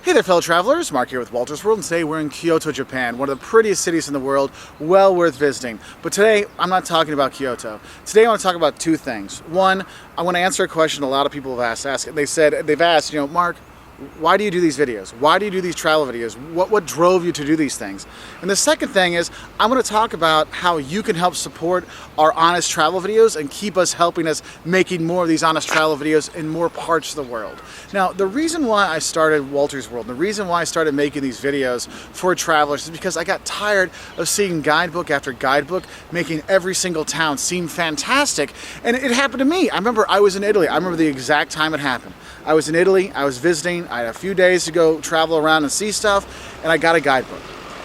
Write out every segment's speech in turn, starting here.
Hey there fellow travelers, Mark here with Wolters World, and today we're in Kyoto, Japan, one of the prettiest cities in the world, well worth visiting. But today, I'm not talking about Kyoto. Today I want to talk about two things. One, I want to answer a question a lot of people have asked. They've asked, Mark, why do you do these videos? Why do you do these travel videos? What drove you to do these things? And the second thing is, I'm going to talk about how you can help support our honest travel videos and keep us helping us making more of these honest travel videos in more parts of the world. Now, the reason why I started Wolters World, the reason why I started making these videos for travelers is because I got tired of seeing guidebook after guidebook making every single town seem fantastic. And it happened to me. I remember I was in Italy. I remember the exact time it happened. I was in Italy, I was visiting, I had a few days to go travel around and see stuff, and I got a guidebook.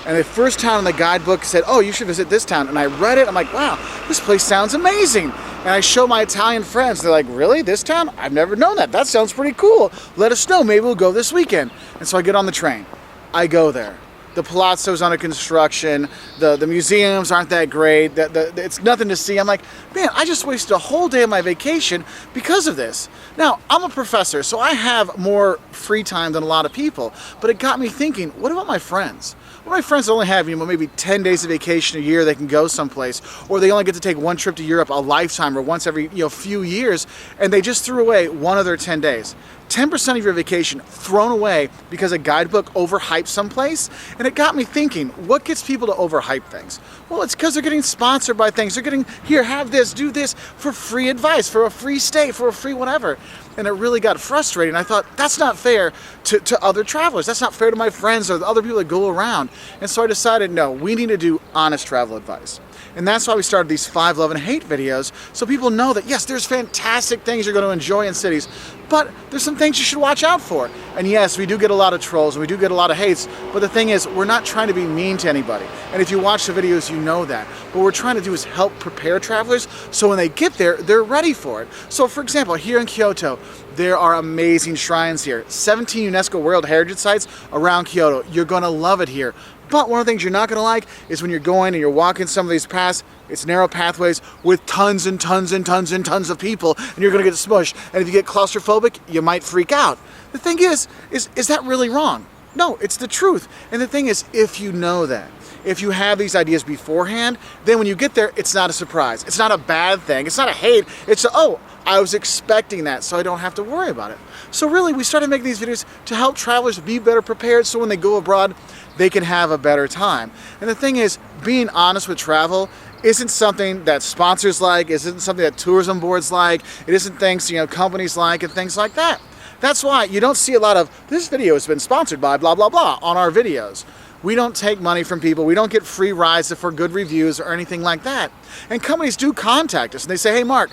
And the first town in the guidebook said, oh, you should visit this town. And I read it, I'm like, wow, this place sounds amazing. And I show my Italian friends, they're like, really, this town? I've never known that. That sounds pretty cool. Let us know, maybe we'll go this weekend. And so I get on the train, I go there. The palazzo's under construction, the museums aren't that great, it's nothing to see. I'm like, man, I just wasted a whole day of my vacation because of this. Now, I'm a professor, so I have more free time than a lot of people, but it got me thinking, what about my friends? Well, my friends only have, maybe 10 days of vacation a year they can go someplace, or they only get to take one trip to Europe a lifetime or once every few years, and they just threw away one of their 10 days. 10% of your vacation thrown away because a guidebook overhyped someplace. And it got me thinking, what gets people to overhype things? Well, it's because they're getting sponsored by things. They're getting, here, have this, do this, for free advice, for a free stay, for a free whatever. And it really got frustrating. I thought, that's not fair to other travelers. That's not fair to my friends or the other people that go around. And so I decided, no, we need to do honest travel advice. And that's why we started these 5 Love and Hate videos, so people know that yes, there's fantastic things you're going to enjoy in cities, but there's some things you should watch out for. And yes, we do get a lot of trolls and we do get a lot of hates, but the thing is, we're not trying to be mean to anybody. And if you watch the videos, you know that. What we're trying to do is help prepare travelers so when they get there, they're ready for it. So for example, here in Kyoto, there are amazing shrines here. 17 UNESCO World Heritage Sites around Kyoto. You're going to love it here. But one of the things you're not going to like is when you're going and you're walking some of these paths, it's narrow pathways with tons and tons and tons and tons of people, and you're going to get smushed. And if you get claustrophobic, you might freak out. The thing is that really wrong? No, it's the truth. And the thing is, if you know that, if you have these ideas beforehand, then when you get there, it's not a surprise. It's not a bad thing. It's not a hate. It's oh, I was expecting that, so I don't have to worry about it. So really, we started making these videos to help travelers be better prepared so when they go abroad, they can have a better time. And the thing is, being honest with travel isn't something that sponsors like, isn't something that tourism boards like, it isn't things companies like and things like that. That's why you don't see a lot of, this video has been sponsored by blah, blah, blah on our videos. We don't take money from people. We don't get free rides for good reviews or anything like that. And companies do contact us and they say, hey, Mark,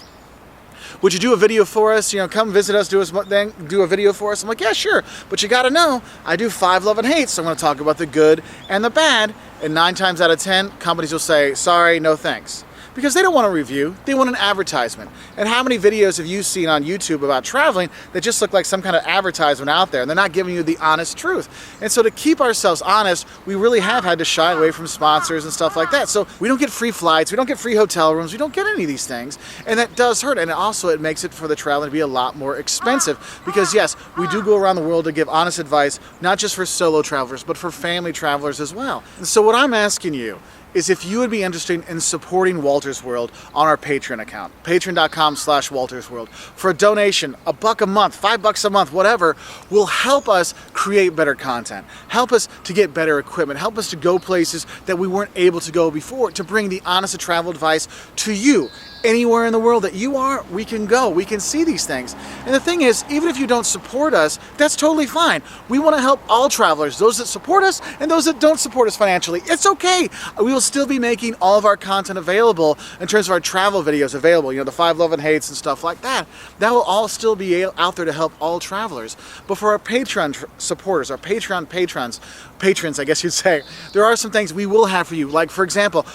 would you do a video for us? Come visit us, do a video for us. I'm like, yeah, sure. But you got to know, I do 5 Love and Hate, so I'm going to talk about the good and the bad. And 9 times out of 10, companies will say, sorry, no thanks. Because they don't want a review, they want an advertisement. And how many videos have you seen on YouTube about traveling that just look like some kind of advertisement out there and they're not giving you the honest truth? And so to keep ourselves honest, we really have had to shy away from sponsors and stuff like that. So we don't get free flights, we don't get free hotel rooms, we don't get any of these things. And that does hurt. And also it makes it for the traveler to be a lot more expensive. Because yes, we do go around the world to give honest advice, not just for solo travelers, but for family travelers as well. And so what I'm asking you is if you would be interested in supporting Wolters World on our Patreon account, patreon.com/Wolters World. For a donation, $1 a month, $5 a month, whatever, will help us create better content, help us to get better equipment, help us to go places that we weren't able to go before, to bring the honest travel advice to you. Anywhere in the world that you are, we can go, we can see these things. And the thing is, even if you don't support us, that's totally fine. We want to help all travelers, those that support us and those that don't support us financially. It's okay. We will still be making all of our content available in terms of our travel videos available, the 5 Love and Hates and stuff like that. That will all still be out there to help all travelers. But for our Patreon supporters, our Patreon patrons, I guess you'd say, there are some things we will have for you. Like, for example,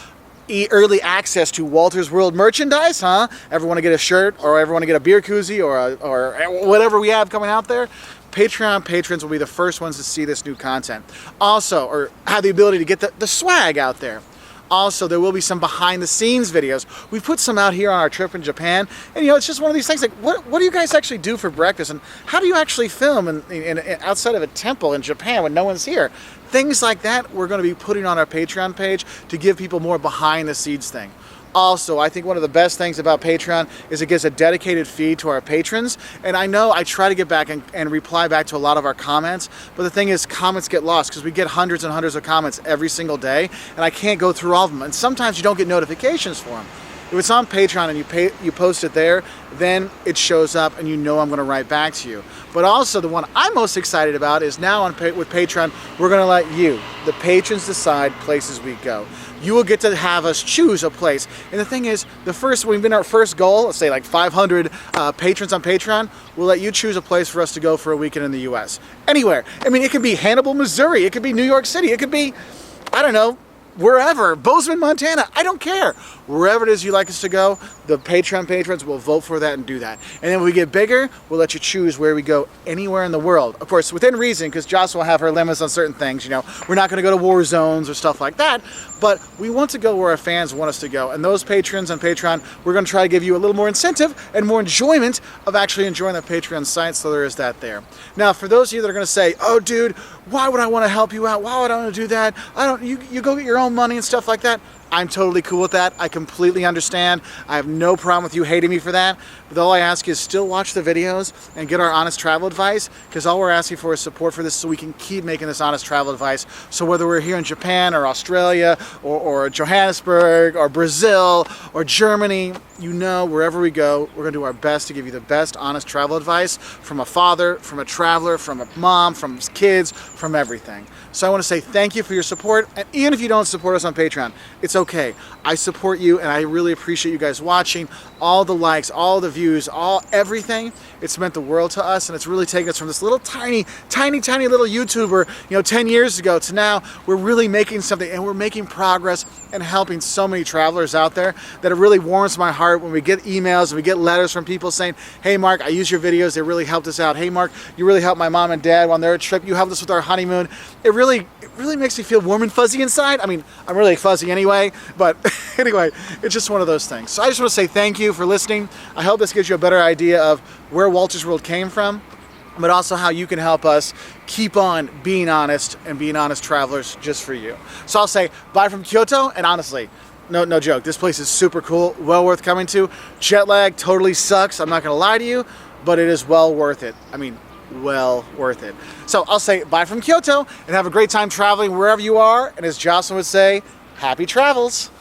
early access to Wolters World merchandise, huh? Ever want to get a shirt or ever want to get a beer koozie or whatever we have coming out there? Patreon patrons will be the first ones to see this new content. Also, or have the ability to get the swag out there. Also, there will be some behind the scenes videos. We've put some out here on our trip in Japan, and it's just one of these things like, what do you guys actually do for breakfast, and how do you actually film in outside of a temple in Japan when no one's here? Things like that we're going to be putting on our Patreon page to give people more behind the scenes thing. Also, I think one of the best things about Patreon is it gives a dedicated feed to our patrons. And I know I try to get back and reply back to a lot of our comments, but the thing is, comments get lost because we get hundreds and hundreds of comments every single day, and I can't go through all of them. And sometimes you don't get notifications for them. If it's on Patreon and you post it there, then it shows up and I'm going to write back to you. But also the one I'm most excited about is now with Patreon, we're going to let you, the patrons, decide places we go. You will get to have us choose a place. And the thing is, we've been our first goal, let's say like 500 patrons on Patreon, we'll let you choose a place for us to go for a weekend in the US. Anywhere. I mean, it could be Hannibal, Missouri. It could be New York City. It could be, I don't know, wherever, Bozeman, Montana, I don't care. Wherever it is you like us to go, the Patreon patrons will vote for that and do that. And then when we get bigger, we'll let you choose where we go anywhere in the world. Of course, within reason, because Joss will have her limits on certain things. We're not going to go to war zones or stuff like that, but we want to go where our fans want us to go. And those patrons on Patreon, we're going to try to give you a little more incentive and more enjoyment of actually enjoying the Patreon site, so there is that there. Now, for those of you that are going to say, oh, dude, why would I want to help you out? Why would I want to do that? You go get your own money and stuff like that. I'm totally cool with that. I completely understand. I have no problem with you hating me for that. But all I ask is still watch the videos and get our honest travel advice, because all we're asking for is support for this so we can keep making this honest travel advice. So whether we're here in Japan or Australia or Johannesburg or Brazil or Germany, wherever we go, we're going to do our best to give you the best honest travel advice from a father, from a traveler, from a mom, from kids, from everything. So I want to say thank you for your support. And even if you don't support us on Patreon, it's okay. I support you, and I really appreciate you guys watching. All the likes, all the views, everything. It's meant the world to us, and it's really taken us from this little tiny little YouTuber, 10 years ago to now we're really making something, and we're making progress and helping so many travelers out there that it really warms my heart when we get emails and we get letters from people saying, hey Mark, I use your videos, they really helped us out. Hey Mark, you really helped my mom and dad on their trip. You helped us with our honeymoon. It really makes me feel warm and fuzzy inside. I mean, I'm really fuzzy anyway, but anyway, it's just one of those things. So I just want to say thank you for listening. I hope this gives you a better idea of where Wolters World came from, but also how you can help us keep on being honest and being honest travelers just for you. So I'll say bye from Kyoto, and honestly, no joke, this place is super cool, well worth coming to. Jet lag totally sucks, I'm not gonna lie to you, but it is well worth it. I mean, well worth it. So I'll say bye from Kyoto and have a great time traveling wherever you are, and as Jocelyn would say, happy travels.